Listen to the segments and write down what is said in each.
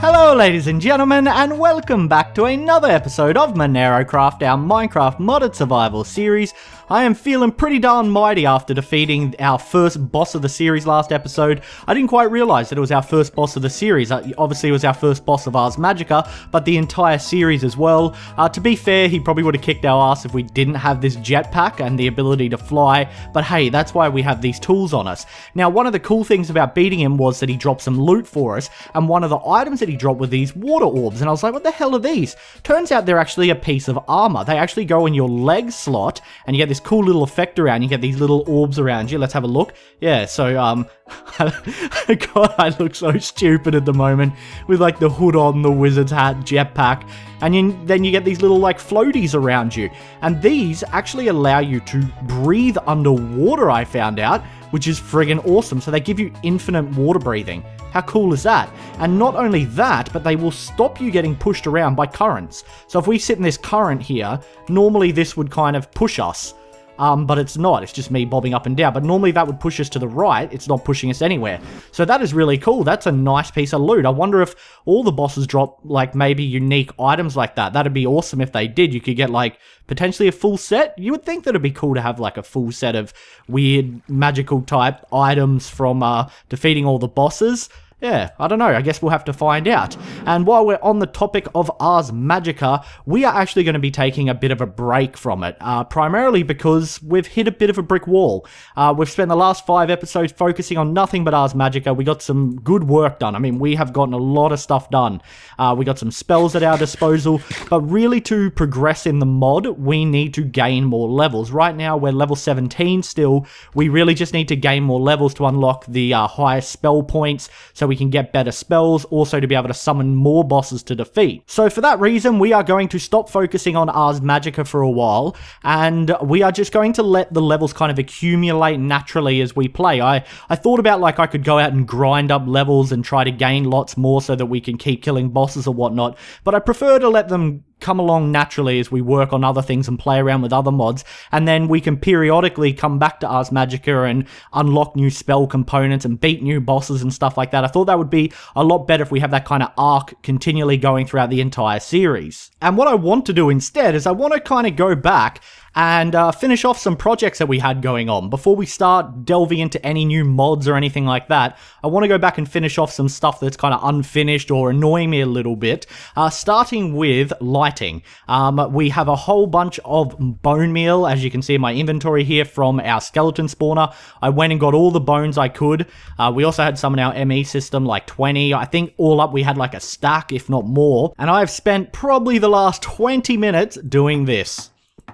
Hello ladies and gentlemen, and welcome back to another episode of MenaeroCraft, our Minecraft modded survival series. I am feeling pretty darn mighty after defeating our first boss of the series last episode. I didn't quite realise that it was our first boss of the series. Obviously it was our first boss of Ars Magica, but the entire series as well. To be fair, he probably would have kicked our ass if we didn't have this jetpack and the ability to fly, but hey, that's why we have these tools on us. Now, one of the cool things about beating him was that he dropped some loot for us, and one of the items that he dropped were these water orbs, and I was like, what the hell are these? Turns out they're actually a piece of armor. They actually go in your leg slot, and you get this cool little effect around. You get these little orbs around you. Let's have a look. Yeah, so, God, I look so stupid at the moment with, like, the hood on, the wizard's hat, jetpack, and then you get these little, like, floaties around you. And these actually allow you to breathe underwater, I found out, which is friggin' awesome. So they give you infinite water breathing. How cool is that? And not only that, but they will stop you getting pushed around by currents. So if we sit in this current here, normally this would kind of push us. But it's not, it's just me bobbing up and down. But normally that would push us to the right, it's not pushing us anywhere. So that is really cool, that's a nice piece of loot. I wonder if all the bosses drop, like, maybe unique items like that. That'd be awesome if they did. You could get, like, potentially a full set. You would think that it'd be cool to have, like, a full set of weird, magical type items from defeating all the bosses. Yeah, I don't know, I guess we'll have to find out. And while we're on the topic of Ars Magica, we are actually going to be taking a bit of a break from it, primarily because we've hit a bit of a brick wall. We've spent the last 5 episodes focusing on nothing but Ars Magica. We got some good work done. I mean, we have gotten a lot of stuff done. We got some spells at our disposal, but really to progress in the mod, we need to gain more levels. Right now, we're level 17 still. We really just need to gain more levels to unlock the highest spell points, so we can get better spells, also to be able to summon more bosses to defeat. So for that reason, we are going to stop focusing on Ars Magica for a while, and we are just going to let the levels kind of accumulate naturally as we play. I thought about, like, I could go out and grind up levels and try to gain lots more so that we can keep killing bosses or whatnot, but I prefer to let them come along naturally as we work on other things and play around with other mods, and then we can periodically come back to Ars Magica and unlock new spell components and beat new bosses and stuff like that. I thought that would be a lot better if we have that kind of arc continually going throughout the entire series. And what I want to do instead is I want to kind of go back and finish off some projects that we had going on. Before we start delving into any new mods or anything like that, I want to go back and finish off some stuff that's kind of unfinished or annoying me a little bit, starting with lighting. We have a whole bunch of bone meal, as you can see in my inventory here, from our skeleton spawner. I went and got all the bones I could. We also had some in our ME system, like 20. I think all up we had like a stack, if not more. And I've spent probably the last 20 minutes doing this.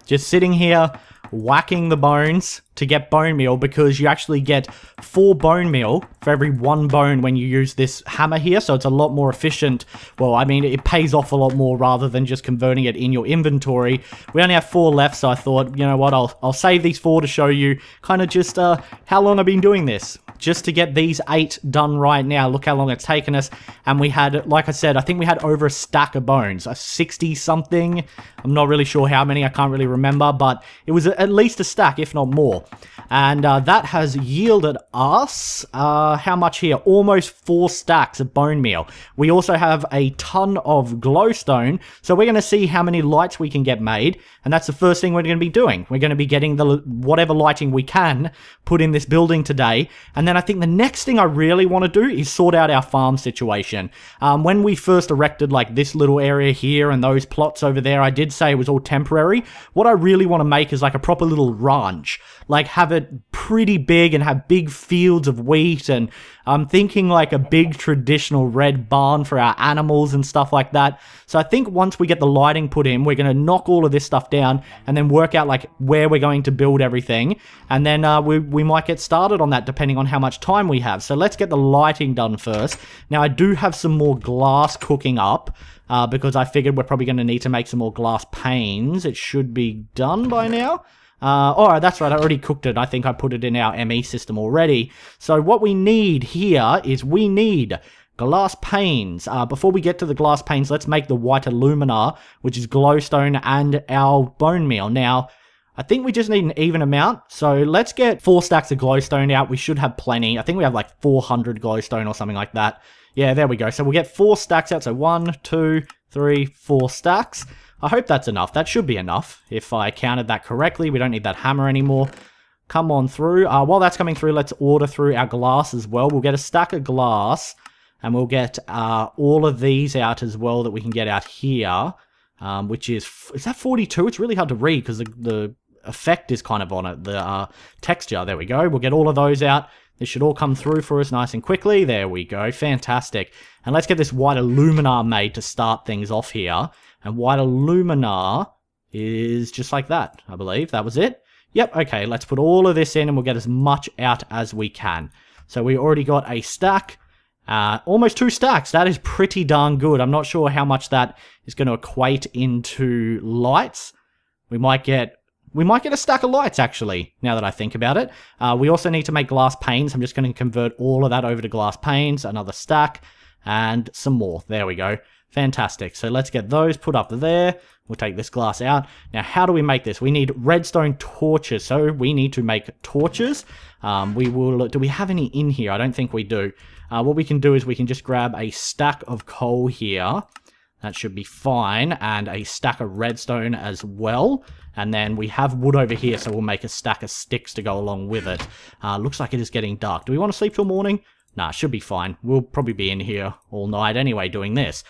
Just sitting here, whacking the bones to get bone meal, because you actually get 4 bone meal for every 1 bone when you use this hammer here, so it's a lot more efficient. Well, I mean, it pays off a lot more rather than just converting it in your inventory. We only have 4 left, so I thought, you know what, I'll save these 4 to show you kind of just how long I've been doing this. Just to get these 8 done right now. Look how long it's taken us. And we had, like I said, I think we had over a stack of bones, a 60 something. I'm not really sure how many, I can't really remember, but it was at least a stack, if not more. And that has yielded us, how much here? Almost 4 stacks of bone meal. We also have a ton of glowstone, so we're going to see how many lights we can get made, and that's the first thing we're going to be doing. We're going to be getting the whatever lighting we can put in this building today, and then I think the next thing I really want to do is sort out our farm situation. When we first erected, like, this little area here and those plots over there, I did say it was all temporary. What I really want to make is like a proper little ranch. Like, have it pretty big and have big fields of wheat, and I'm thinking like a big traditional red barn for our animals and stuff like that. So I think once we get the lighting put in, we're going to knock all of this stuff down and then work out like where we're going to build everything, and then we might get started on that depending on how much time we have. So let's get the lighting done first. Now, I do have some more glass cooking up, because I figured we're probably going to need to make some more glass panes. It should be done by now. Oh, that's right, I already cooked it. I think I put it in our ME system already. So what we need here is we need glass panes. Before we get to the glass panes, let's make the white alumina, which is glowstone, and our bone meal. Now, I think we just need an even amount, so let's get 4 stacks of glowstone out. We should have plenty. I think we have like 400 glowstone or something like that. Yeah, there we go. So we'll get 4 stacks out. So 1, 2, 3, 4 stacks. I hope that's enough. That should be enough. If I counted that correctly, we don't need that hammer anymore. Come on through. While that's coming through, let's order through our glass as well. We'll get a stack of glass, and we'll get all of these out as well that we can get out here, which is that 42? It's really hard to read because the effect is kind of on it, the texture. There we go. We'll get all of those out. This should all come through for us nice and quickly. There we go. Fantastic. And let's get this white aluminar made to start things off here. And white aluminar is just like that, I believe. That was it. Yep, okay, let's put all of this in and we'll get as much out as we can. So we already got a stack, almost 2 stacks. That is pretty darn good. I'm not sure how much that is going to equate into lights. We might get a stack of lights, actually, now that I think about it. We also need to make glass panes. I'm just going to convert all of that over to glass panes, another stack, and some more. There we go. Fantastic. So let's get those put up there. We'll take this glass out. Now, how do we make this? We need redstone torches. So we need to make torches. Do we have any in here? I don't think we do. What we can do is we can just grab a stack of coal here. That should be fine. And a stack of redstone as well. And then we have wood over here, so we'll make a stack of sticks to go along with it. Looks like it is getting dark. Do we want to sleep till morning? Nah, should be fine. We'll probably be in here all night anyway doing this.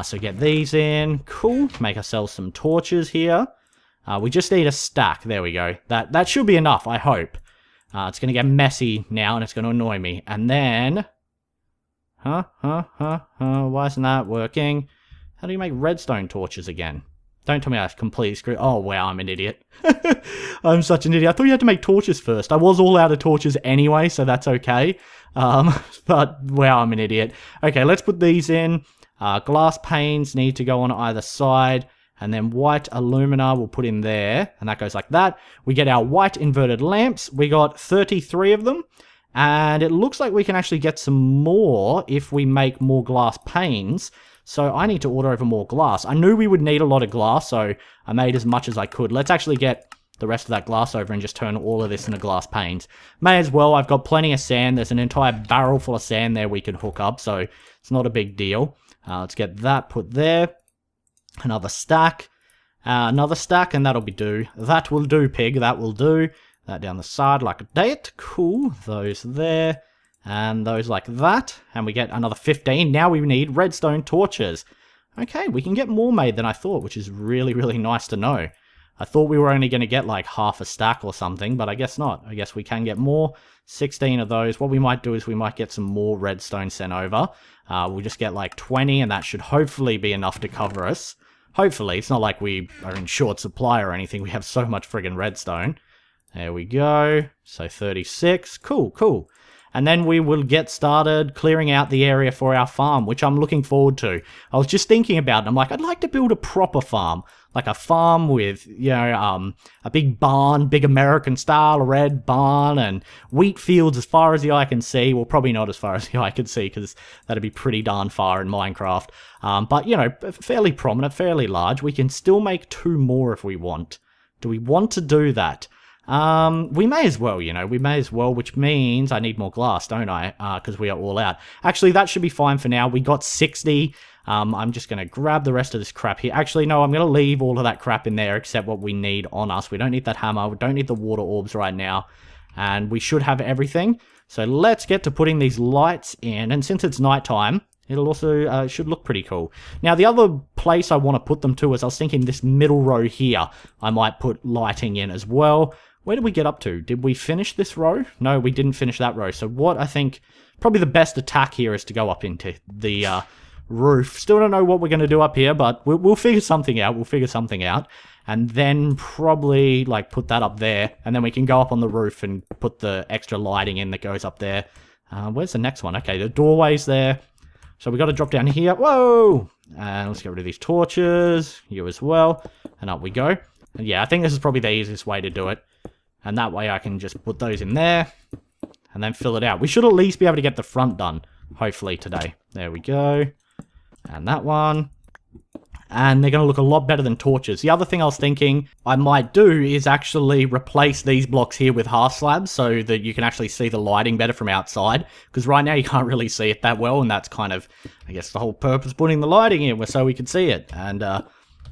So get these in. Cool. Make ourselves some torches here. We just need a stack. There we go. That should be enough, I hope. It's going to get messy now and it's going to annoy me. And then... Why isn't that working? How do you make redstone torches again? Don't tell me I completely screwed... Oh, wow, I'm an idiot. I'm such an idiot. I thought you had to make torches first. I was all out of torches anyway, so that's okay. But, wow, I'm an idiot. Okay, let's put these in. Glass panes need to go on either side. And then white alumina we'll put in there. And that goes like that. We get our white inverted lamps. We got 33 of them. And it looks like we can actually get some more if we make more glass panes. So I need to order over more glass. I knew we would need a lot of glass, so I made as much as I could. Let's actually get the rest of that glass over and just turn all of this into glass panes. May as well. I've got plenty of sand. There's an entire barrel full of sand there we could hook up, so it's not a big deal. Let's get that put there. Another stack. Another stack, and that'll be do. That will do, pig. That will do. That down the side like that. Cool. Those there. And those like that. And we get another 15. Now we need redstone torches. Okay, we can get more made than I thought, which is really, really nice to know. I thought we were only going to get like half a stack or something, but I guess not. I guess we can get more. 16 of those. What we might do is we might get some more redstone sent over. We'll just get like 20, and that should hopefully be enough to cover us. Hopefully. It's not like we are in short supply or anything. We have so much friggin' redstone. There we go. So 36. Cool, cool. And then we will get started clearing out the area for our farm, which I'm looking forward to. I was just thinking about it. I'm like, I'd like to build a proper farm. Like a farm with, you know, a big barn, big American style red barn, and wheat fields as far as the eye can see. Well, probably not as far as the eye can see, because that'd be pretty darn far in Minecraft. But, you know, fairly prominent, fairly large. We can still make 2 more if we want. Do we want to do that? We may as well, you know, we may as well, which means I need more glass, don't I? Because we are all out. Actually, that should be fine for now. We got 60. I'm just going to grab the rest of this crap here. Actually, no, I'm going to leave all of that crap in there except what we need on us. We don't need that hammer. We don't need the water orbs right now. And we should have everything. So let's get to putting these lights in. And since it's nighttime, it'll also should look pretty cool. Now, the other place I want to put them to is I was thinking this middle row here. I might put lighting in as well. Where did we get up to? Did we finish this row? No, we didn't finish that row. So what I think probably the best attack here is to go up into the roof. Still don't know what we're going to do up here, but we'll figure something out. We'll figure something out. And then probably like put that up there. And then we can go up on the roof and put the extra lighting in that goes up there. Where's the next one? Okay, the doorway's there. So we got to drop down here. Whoa! And let's get rid of these torches. You as well. And up we go. And yeah, I think this is probably the easiest way to do it. And that way I can just put those in there. And then fill it out. We should at least be able to get the front done. Hopefully today. There we go. And that one. and they're going to look a lot better than torches. The other thing I was thinking I might do is actually replace these blocks here with half slabs so that you can actually see the lighting better from outside, because right now you can't really see it that well, and that's kind of, I guess, the whole purpose of putting the lighting in was so we could see it, and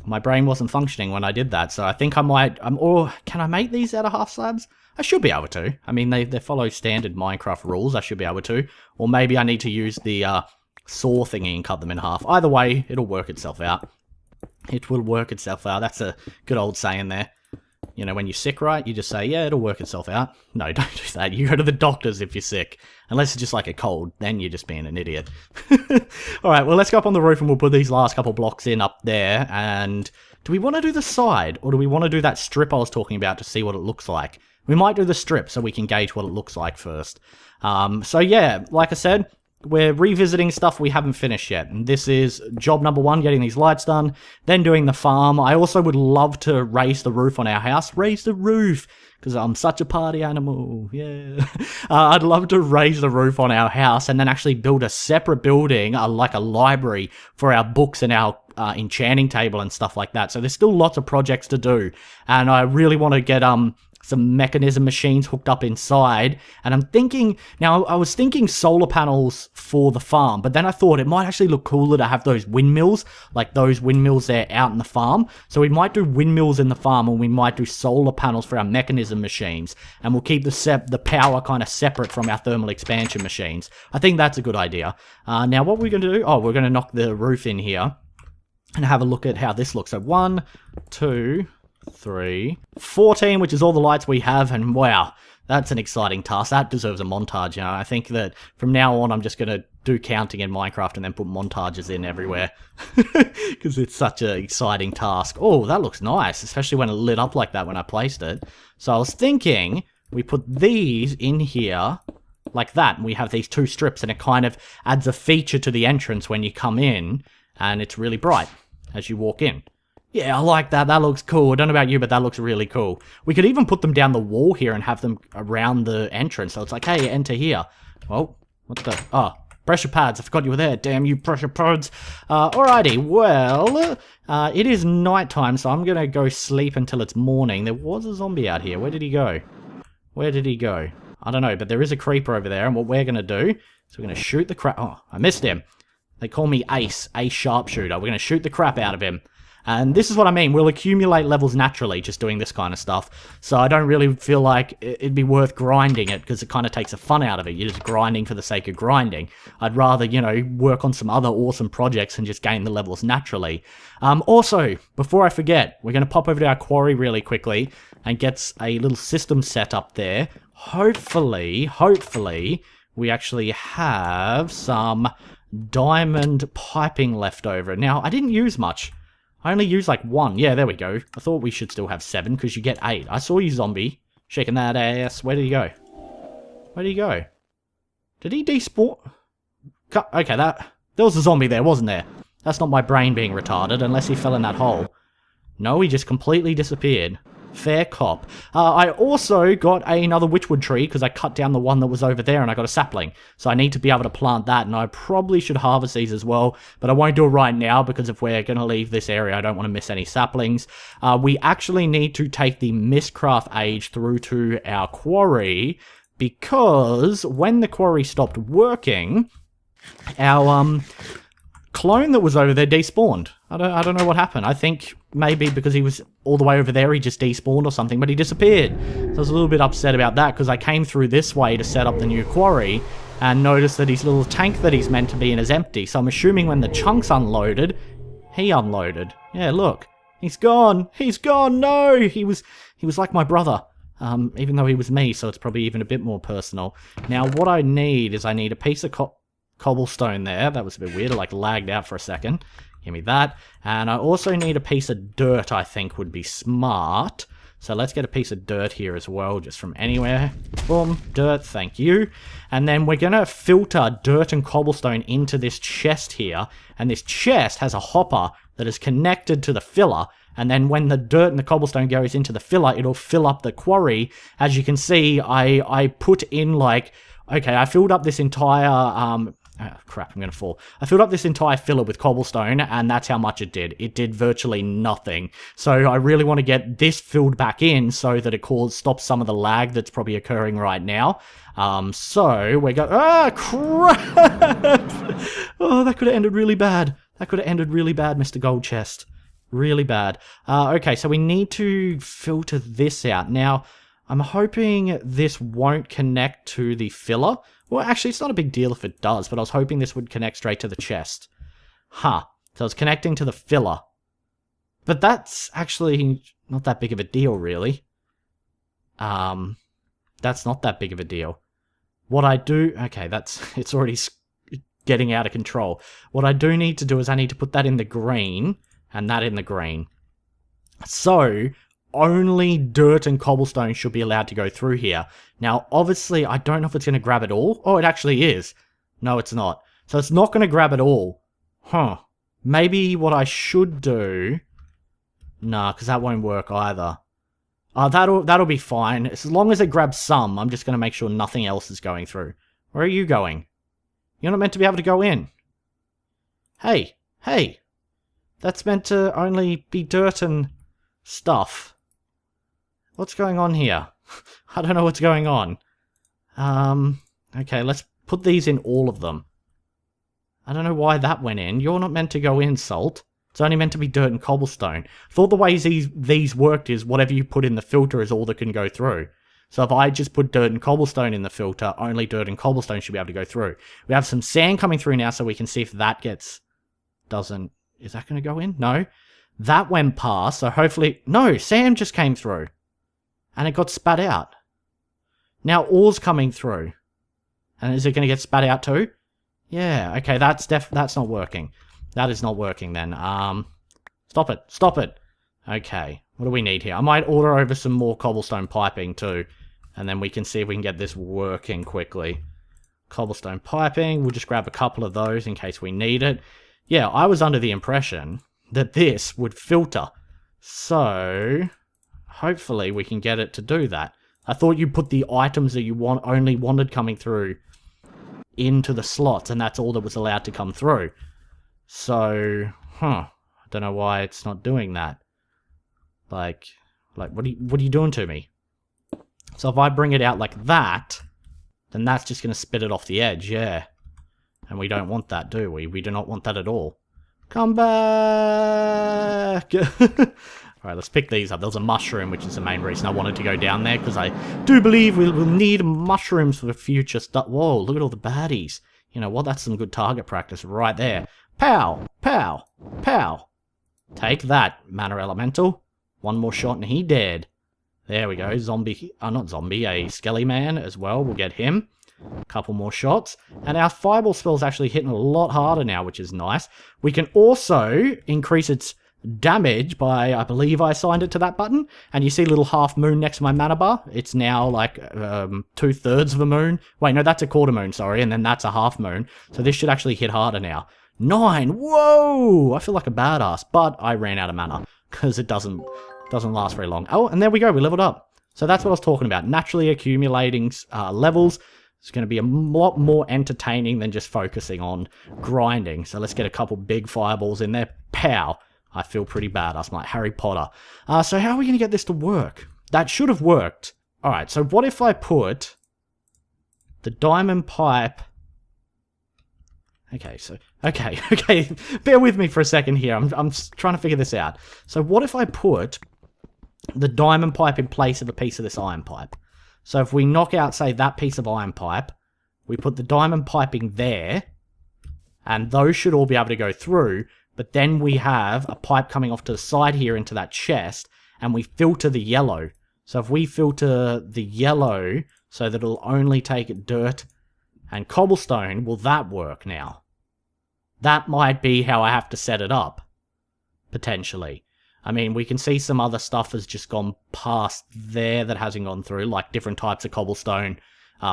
my brain wasn't functioning when I did that, so I think I might, or can I make these out of half slabs? I should be able to. I mean, they follow standard Minecraft rules, I should be able to, or maybe I need to use the saw thingy and cut them in half. Either way, it'll work itself out. It will work itself out. That's a good old saying there. You know, when you're sick, right? You just say, yeah, it'll work itself out. No, don't do that. You go to the doctors if you're sick. Unless it's just like a cold, then you're just being an idiot. Alright, well, let's go up on the roof and we'll put these last couple blocks in up there. And do we want to do the side? Or do we want to do that strip I was talking about to see what it looks like? We might do the strip so we can gauge what it looks like first. So yeah, like I said, we're revisiting stuff we haven't finished yet, and this is job number 1, getting these lights done, then doing the farm. I also would love to raise the roof on our house. Raise the roof! Because I'm such a party animal, yeah. I'd love to raise the roof on our house and then actually build a separate building, like a library, for our books and our enchanting table and stuff like that. So there's still lots of projects to do, and I really want to get some mechanism machines hooked up inside, and I'm thinking, now I was thinking solar panels for the farm, but then I thought it might actually look cooler to have those windmills, like those windmills there out in the farm. So we might do windmills in the farm, and we might do solar panels for our mechanism machines, and we'll keep the power kind of separate from our thermal expansion machines. I think that's a good idea. Now what we're going to do, we're going to knock the roof in here and have a look at how this looks. So 1, 2, 3, 14, which is all the lights we have, and wow, that's an exciting task. That deserves a montage, you know. I think that from now on I'm just going to do counting in Minecraft and then put montages in everywhere, because it's such an exciting task. Oh, that looks nice, especially when it lit up like that when I placed it. So I was thinking we put these in here like that, and we have these 2 strips, and it kind of adds a feature to the entrance when you come in, and it's really bright as you walk in. Yeah, I like that. That looks cool. I don't know about you, but that looks really cool. We could even put them down the wall here and have them around the entrance. So it's like, hey, enter here. Oh, what the? Oh, pressure pads. I forgot you were there. Damn you, pressure pads. Alrighty, well, it is nighttime, so I'm going to go sleep until it's morning. There was a zombie out here. Where did he go? Where did he go? I don't know, but there is a creeper over there, and what we're going to do is we're going to shoot the crap. Oh, I missed him. They call me Ace Sharpshooter. We're going to shoot the crap out of him. And this is what I mean, we'll accumulate levels naturally just doing this kind of stuff. So I don't really feel like it'd be worth grinding it, because it kind of takes the fun out of it. You're just grinding for the sake of grinding. I'd rather, you know, work on some other awesome projects and just gain the levels naturally. Also, before I forget, we're going to pop over to our quarry really quickly and get a little system set up there. Hopefully, we actually have some diamond piping left over. Now, I didn't use much. I only used like 1. Yeah, there we go. I thought we should still have 7 because you get 8. I saw you, zombie. Shaking that ass. Where did he go? Where did he go? Did he despawn? Okay, there was a zombie there, wasn't there? That's not my brain being retarded, unless he fell in that hole. No, he just completely disappeared. Fair cop. I also got another witchwood tree because I cut down the one that was over there and I got a sapling. So I need to be able to plant that, and I probably should harvest these as well. But I won't do it right now because if we're going to leave this area, I don't want to miss any saplings. We actually need to take the Mistcraft age through to our quarry, because when the quarry stopped working, our clone that was over there despawned. I don't know what happened. I think maybe because he was all the way over there, he just despawned or something, but he disappeared. So I was a little bit upset about that, because I came through this way to set up the new quarry and noticed that his little tank that he's meant to be in is empty. So I'm assuming when the chunks unloaded, he unloaded. Yeah, look. He's gone. He's gone. No! He was like my brother. Even though he was me, so it's probably even a bit more personal. Now, what I need is I need a piece of cobblestone there. That was a bit weird. I like lagged out for a second. Give me that. And I also need a piece of dirt, I think would be smart. So let's get a piece of dirt here as well, just from anywhere. Boom, dirt, thank you. And then we're going to filter dirt and cobblestone into this chest here. And this chest has a hopper that is connected to the filler. And then when the dirt and the cobblestone goes into the filler, it'll fill up the quarry. As you can see, I put in like... Okay, I filled up this entire crap, I'm gonna fall. I filled up this entire filler with cobblestone, and that's how much it did. It did virtually nothing. So I really want to get this filled back in so that it stops some of the lag that's probably occurring right now. So we go. Ah, crap! Oh, that could have ended really bad. That could have ended really bad, Mr. Gold Chest. Really bad. Okay, so we need to filter this out. Now, I'm hoping this won't connect to the filler. Well, actually, it's not a big deal if it does, but I was hoping this would connect straight to the chest. Huh. So it's connecting to the filler. But that's actually not that big of a deal, really. That's not that big of a deal. What I do... Okay, it's already getting out of control. What I do need to do is I need to put that in the green, and that in the green. So... only dirt and cobblestone should be allowed to go through here. Now, obviously, I don't know if it's going to grab it all. Oh, it actually is. No, it's not. So it's not going to grab it all. Huh. Maybe what I should do... Nah, because that won't work either. That'll be fine. As long as it grabs some, I'm just going to make sure nothing else is going through. Where are you going? You're not meant to be able to go in. Hey. Hey. That's meant to only be dirt and stuff. What's going on here? I don't know what's going on. Okay, let's put these in all of them. I don't know why that went in. You're not meant to go in, Salt. It's only meant to be dirt and cobblestone. I thought the ways these worked is whatever you put in the filter is all that can go through. So if I just put dirt and cobblestone in the filter, only dirt and cobblestone should be able to go through. We have some sand coming through now, so we can see if that doesn't... Is that going to go in? No. That went past, so hopefully... No, sand just came through. And it got spat out. Now ore's coming through. And is it going to get spat out too? Yeah, okay, that's not working. That is not working then. Stop it. Stop it. Okay, what do we need here? I might order over some more cobblestone piping too. And then we can see if we can get this working quickly. Cobblestone piping. We'll just grab a couple of those in case we need it. Yeah, I was under the impression that this would filter. So, hopefully we can get it to do that. I thought you put the items that you only wanted coming through into the slots, and that's all that was allowed to come through. So, I don't know why it's not doing that. Like, what are you doing to me? So if I bring it out like that, then that's just going to spit it off the edge, yeah. And we don't want that, do we? We do not want that at all. Come back! Alright, let's pick these up. There was a mushroom, which is the main reason I wanted to go down there, because I do believe we'll need mushrooms for the future stuff. Whoa, look at all the baddies. You know what? That's some good target practice right there. Pow! Pow! Pow! Take that, Mana Elemental. One more shot and he dead. There we go. Zombie... not zombie, a skelly man as well. We'll get him. A couple more shots. And our fireball spell's actually hitting a lot harder now, which is nice. We can also increase its damage by, I believe I assigned it to that button. And you see a little half moon next to my mana bar. It's now like 2/3 of a moon. Wait, no, that's a quarter moon, sorry. And then that's a half moon. So this should actually hit harder now. 9! Whoa! I feel like a badass. But I ran out of mana. Because it doesn't last very long. Oh, and there we go. We leveled up. So that's what I was talking about. Naturally accumulating levels. It's going to be a lot more entertaining than just focusing on grinding. So let's get a couple big fireballs in there. Pow! I feel pretty badass, like Harry Potter. So how are we going to get this to work? That should have worked. Alright, so what if I put the diamond pipe... Okay, so... Okay, bear with me for a second here. I'm trying to figure this out. So what if I put the diamond pipe in place of a piece of this iron pipe? So if we knock out, say, that piece of iron pipe, we put the diamond piping there, and those should all be able to go through, but then we have a pipe coming off to the side here into that chest, and we filter the yellow. So if we filter the yellow so that it'll only take dirt and cobblestone, will that work now? That might be how I have to set it up, potentially. I mean, we can see some other stuff has just gone past there that hasn't gone through, like different types of cobblestone,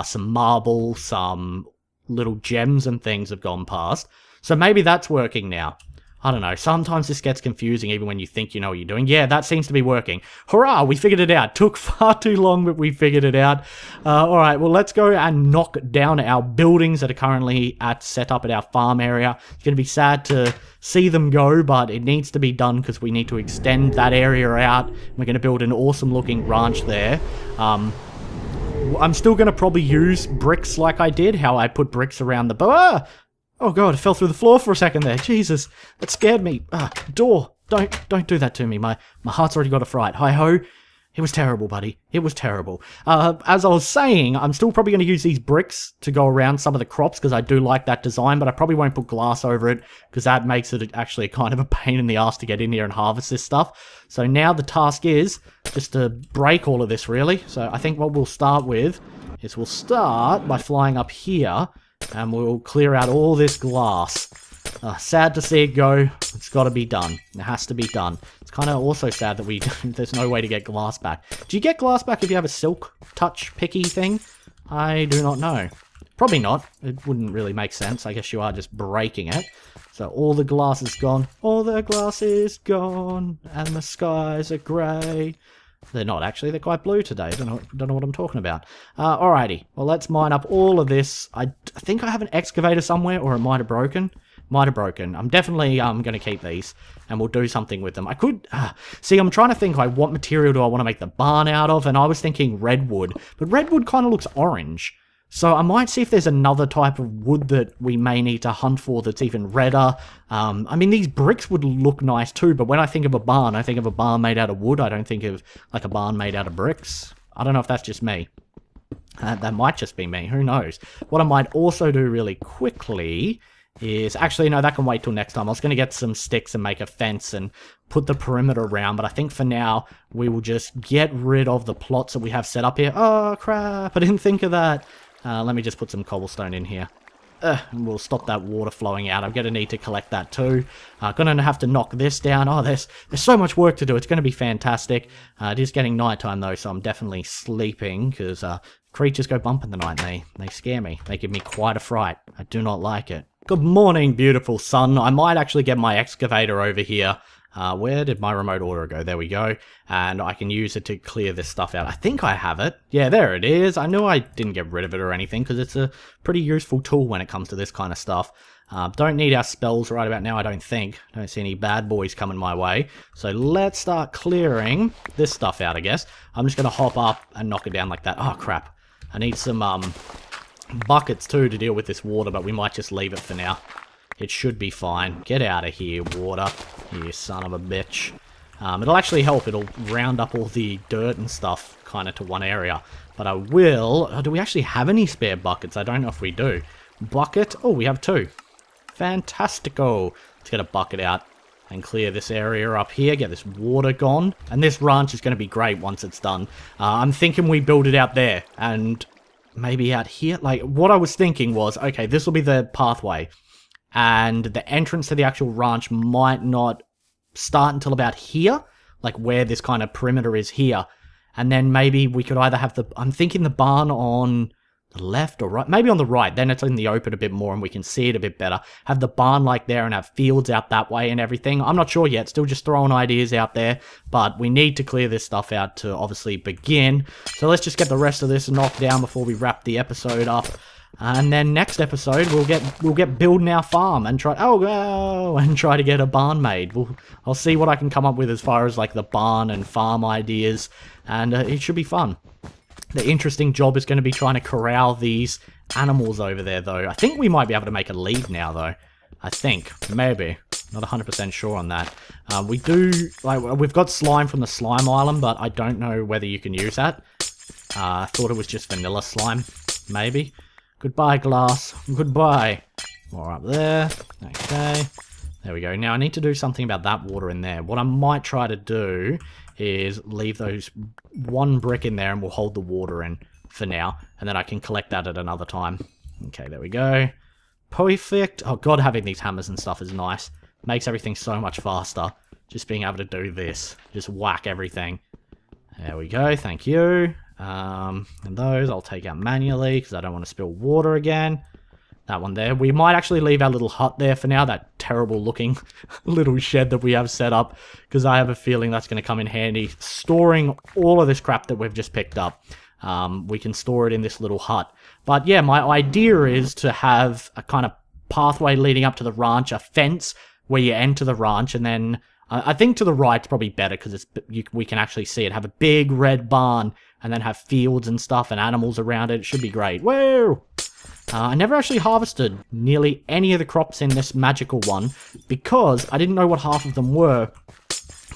some marble, some little gems and things have gone past. So maybe that's working now. I don't know, sometimes this gets confusing even when you think you know what you're doing. Yeah, that seems to be working. Hurrah, we figured it out. Took far too long, but we figured it out. Alright, well, let's go and knock down our buildings that are currently set up at our farm area. It's going to be sad to see them go, but it needs to be done because we need to extend that area out. We're going to build an awesome looking ranch there. I'm still going to probably use bricks like I did, how I put bricks around the... Oh god, I fell through the floor for a second there. Jesus, that scared me. Door, don't do that to me. My heart's already got a fright. Hi-ho. It was terrible, buddy. It was terrible. As I was saying, I'm still probably going to use these bricks to go around some of the crops because I do like that design, but I probably won't put glass over it because that makes it actually kind of a pain in the ass to get in here and harvest this stuff. So now the task is just to break all of this, really. So I think what we'll start with is we'll start by flying up here and we'll clear out all this glass. Sad to see it go. It's got to be done. It has to be done. It's kind of also sad that there's no way to get glass back. Do you get glass back if you have a silk touch picky thing? I do not know. Probably not. It wouldn't really make sense. I guess you are just breaking it. So all the glass is gone. All the glass is gone. And the skies are grey. They're not actually. They're quite blue today. I don't know what I'm talking about. Alrighty. Well, let's mine up all of this. I think I have an excavator somewhere, or it might have broken. Might have broken. I'm definitely going to keep these, and we'll do something with them. I could... see, I'm trying to think, like, what material do I want to make the barn out of? And I was thinking redwood. But redwood kind of looks orange. So I might see if there's another type of wood that we may need to hunt for that's even redder. I mean, these bricks would look nice too, but when I think of a barn, I think of a barn made out of wood. I don't think of, like, a barn made out of bricks. I don't know if that's just me. That might just be me. Who knows? What I might also do really quickly is... Actually, no, that can wait till next time. I was going to get some sticks and make a fence and put the perimeter around, but I think for now, we will just get rid of the plots that we have set up here. Oh, crap. I didn't think of that. Let me just put some cobblestone in here. And we'll stop that water flowing out. I'm going to need to collect that too. Going to have to knock this down. Oh, there's so much work to do. It's going to be fantastic. It is getting nighttime though, so I'm definitely sleeping because creatures go bump in the night and they scare me. They give me quite a fright. I do not like it. Good morning, beautiful sun. I might actually get my excavator over here. Where did my remote auto go? There we go. And I can use it to clear this stuff out. I think I have it. Yeah, there it is. I knew I didn't get rid of it or anything because it's a pretty useful tool when it comes to this kind of stuff. Don't need our spells right about now, I don't think. Don't see any bad boys coming my way. So let's start clearing this stuff out, I guess. I'm just going to hop up and knock it down like that. Oh, crap. I need some buckets too to deal with this water, but we might just leave it for now. It should be fine. Get out of here, water. You son of a bitch. It'll actually help. It'll round up all the dirt and stuff kind of to one area. But I will... do we actually have any spare buckets? I don't know if we do. Bucket? Oh, we have 2. Fantastico. Let's get a bucket out and clear this area up here. Get this water gone. And this ranch is going to be great once it's done. I'm thinking we build it out there. And maybe out here. Like, what I was thinking was, okay, this will be the pathway. And the entrance to the actual ranch might not start until about here, like where this kind of perimeter is here. And then maybe we could either have the... I'm thinking the barn on the left or right. Maybe on the right. Then it's in the open a bit more and we can see it a bit better. Have the barn like there and have fields out that way and everything. I'm not sure yet. Still just throwing ideas out there. But we need to clear this stuff out to obviously begin. So let's just get the rest of this knocked down before we wrap the episode up. And then next episode we'll get building our farm and try to get a barn made. I'll see what I can come up with as far as like the barn and farm ideas, and it should be fun. The interesting job is going to be trying to corral these animals over there, though. I think we might be able to make a lead now, though. I think maybe. Not 100% sure on that. We do we've got slime from the slime island, but I don't know whether you can use that. I thought it was just vanilla slime, maybe. Goodbye, glass. Goodbye. More up there. Okay. There we go. Now, I need to do something about that water in there. What I might try to do is leave those 1 brick in there and we'll hold the water in for now. And then I can collect that at another time. Okay, there we go. Perfect. Oh, God, having these hammers and stuff is nice. Makes everything so much faster. Just being able to do this. Just whack everything. There we go. Thank you. And those I'll take out manually because I don't want to spill water again. that one there. We might actually leave our little hut there for now, that terrible looking little shed that we have set up, because I have a feeling that's going to come in handy. Storing all of this crap that we've just picked up. We can store it in this little hut. But yeah, my idea is to have a kind of pathway leading up to the ranch, a fence where you enter the ranch, and then I think to the right's probably better because we can actually see it. Have a big red barn, and then have fields and stuff and animals around it. It should be great. Whoa! I never actually harvested nearly any of the crops in this magical one because I didn't know what half of them were.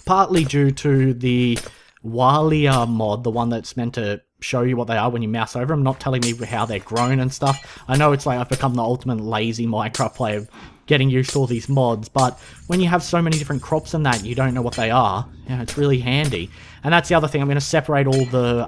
Partly due to the Walia mod, the one that's meant to show you what they are when you mouse over them, not telling me how they're grown and stuff. I know it's like I've become the ultimate lazy Minecraft player, getting used to all these mods, but when you have so many different crops and that, you don't know what they are. Yeah, it's really handy. And that's the other thing, I'm going to separate all the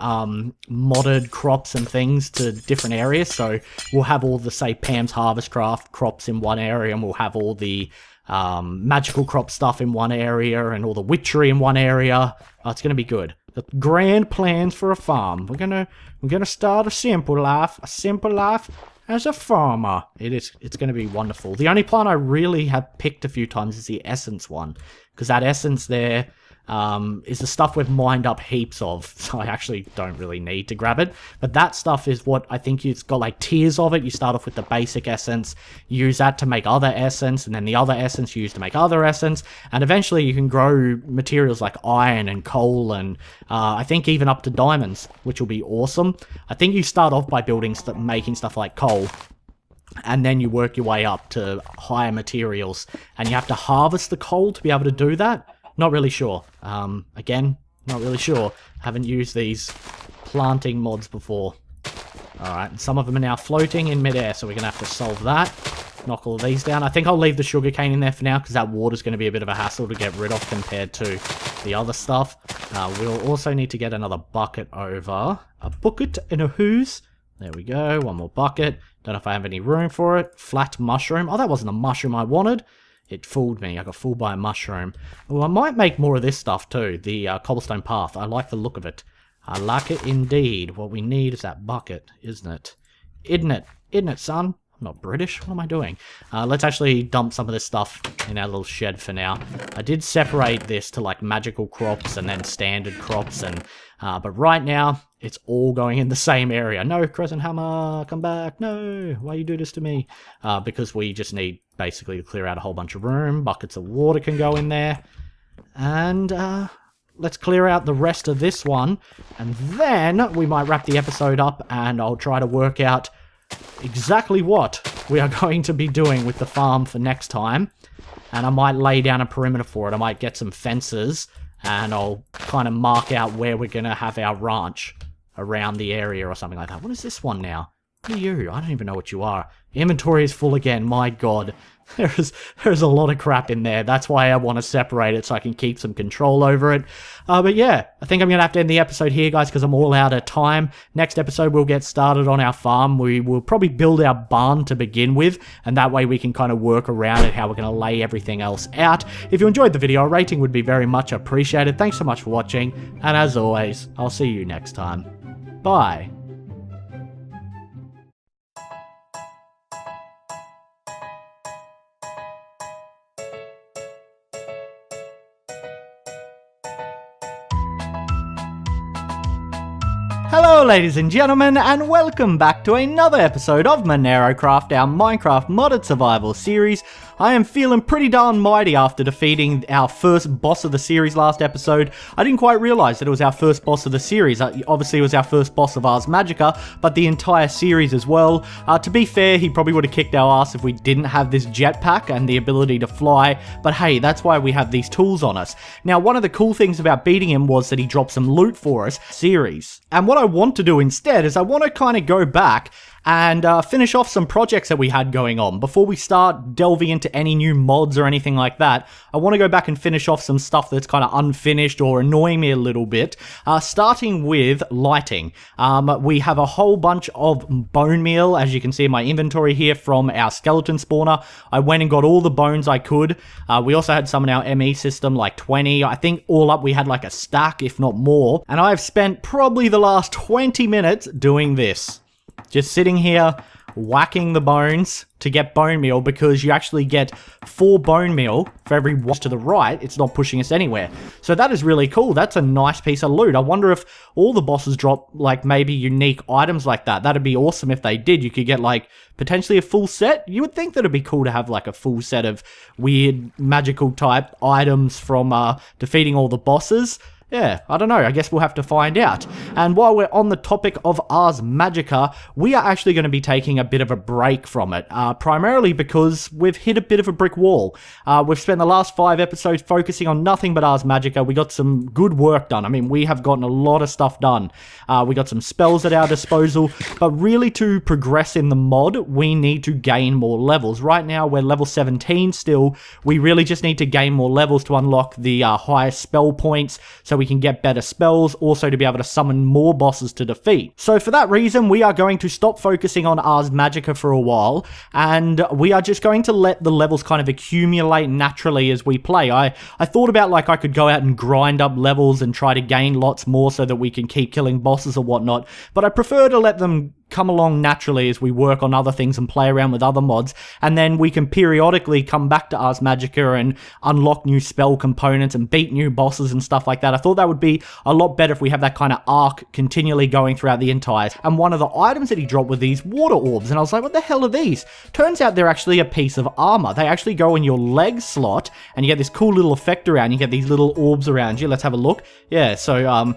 modded crops and things to different areas, so we'll have all the, say, Pam's Harvestcraft crops in one area, and we'll have all the magical crop stuff in one area, and all the witchery in one area. Oh, it's going to be good. The grand plans for a farm. We're gonna start a simple life as a farmer. It's gonna be wonderful. The only plant I really have picked a few times is the essence one, because that essence there is the stuff we've mined up heaps of, so I actually don't really need to grab it. But that stuff is what I think it's got like tiers of it. You start off with the basic essence, use that to make other essence, and then the other essence you use to make other essence, and eventually you can grow materials like iron and coal and I think even up to diamonds, which will be awesome. I think you start off by making stuff like coal, and then you work your way up to higher materials, and you have to harvest the coal to be able to do that. Not really sure. Again, not really sure. Haven't used these planting mods before. Alright, some of them are now floating in midair, so we're going to have to solve that. Knock all of these down. I think I'll leave the sugarcane in there for now, because that water's going to be a bit of a hassle to get rid of compared to the other stuff. We'll also need to get another bucket over. A bucket and a hose. There we go, one more bucket. Don't know if I have any room for it. Flat mushroom. Oh, that wasn't a mushroom I wanted. It fooled me. I got fooled by a mushroom. Well, I might make more of this stuff too. The cobblestone path. I like the look of it. I like it indeed. What we need is that bucket, isn't it? Isn't it? Isn't it, son? I'm not British. What am I doing? Let's actually dump some of this stuff in our little shed for now. I did separate this to like magical crops and then standard crops, and but right now it's all going in the same area. No, Crescent Hammer, come back. No, why you do this to me? Because we just need basically to clear out a whole bunch of room. Buckets of water can go in there. And let's clear out the rest of this one. And then we might wrap the episode up, and I'll try to work out exactly what we are going to be doing with the farm for next time. And I might lay down a perimeter for it. I might get some fences, and I'll kind of mark out where we're going to have our ranch around the area or something like that. What is this one now? What are you? I don't even know what you are. Inventory is full again. My god. There's a lot of crap in there. That's why I want to separate it so I can keep some control over it. But yeah, I think I'm going to have to end the episode here, guys, because I'm all out of time. Next episode, we'll get started on our farm. We will probably build our barn to begin with, and that way we can kind of work around it, how we're going to lay everything else out. If you enjoyed the video, a rating would be very much appreciated. Thanks so much for watching, and as always, I'll see you next time. Bye. Hello ladies and gentlemen, and welcome back to another episode of MenaeroCraft, our Minecraft modded survival series. I am feeling pretty darn mighty after defeating our first boss of the series last episode. I didn't quite realise that it was our first boss of the series. Obviously it was our first boss of Ars Magica, but the entire series as well. To be fair, he probably would have kicked our ass if we didn't have this jetpack and the ability to fly, but hey, that's why we have these tools on us. Now, one of the cool things about beating him was that he dropped some loot for us, series. And what I want to do instead is I want to kind of go back and finish off some projects that we had going on. Before we start delving into any new mods or anything like that, I want to go back and finish off some stuff that's kind of unfinished or annoying me a little bit, starting with lighting. We have a whole bunch of bone meal, as you can see in my inventory here, from our skeleton spawner. I went and got all the bones I could. We also had some in our ME system, like 20. I think all up we had like a stack, if not more. And I've spent probably the last 20 minutes doing this. Just sitting here, whacking the bones to get bone meal, because you actually get 4 bone meal for every one to the right. It's not pushing us anywhere. So that is really cool. That's a nice piece of loot. I wonder if all the bosses drop like maybe unique items like that. That'd be awesome if they did. You could get like potentially a full set. You would think that it'd be cool to have like a full set of weird magical type items from defeating all the bosses. Yeah, I don't know. I guess we'll have to find out. And while we're on the topic of Ars Magica, we are actually going to be taking a bit of a break from it, primarily because we've hit a bit of a brick wall. We've spent the last 5 episodes focusing on nothing but Ars Magica. We got some good work done. I mean, we have gotten a lot of stuff done. We got some spells at our disposal, but really to progress in the mod, we need to gain more levels. Right now, we're level 17 still. We really just need to gain more levels to unlock the highest spell points, so we can get better spells, also to be able to summon more bosses to defeat. So for that reason, we are going to stop focusing on Ars Magica for a while, and we are just going to let the levels kind of accumulate naturally as we play. I thought about like I could go out and grind up levels and try to gain lots more so that we can keep killing bosses or whatnot, but I prefer to let them come along naturally as we work on other things and play around with other mods, and then we can periodically come back to Ars Magica and unlock new spell components and beat new bosses and stuff like that. I thought that would be a lot better if we have that kind of arc continually going throughout the entire. And one of the items that he dropped were these water orbs, and I was like, what the hell are these? Turns out they're actually a piece of armor. They actually go in your leg slot, and you get this cool little effect around. You get these little orbs around you. Let's have a look. Yeah, so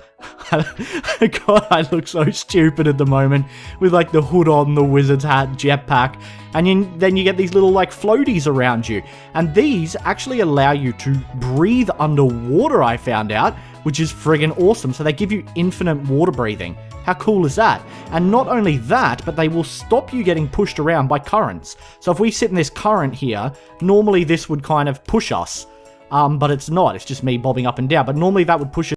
God, I look so stupid at the moment with like the hood on, the wizard's hat, jetpack, and then you get these little like floaties around you. And these actually allow you to breathe underwater, I found out, which is friggin' awesome. So they give you infinite water breathing. How cool is that? And not only that, but they will stop you getting pushed around by currents. So if we sit in this current here, normally this would kind of push us. But it's not. It's just me bobbing up and down. But normally that would push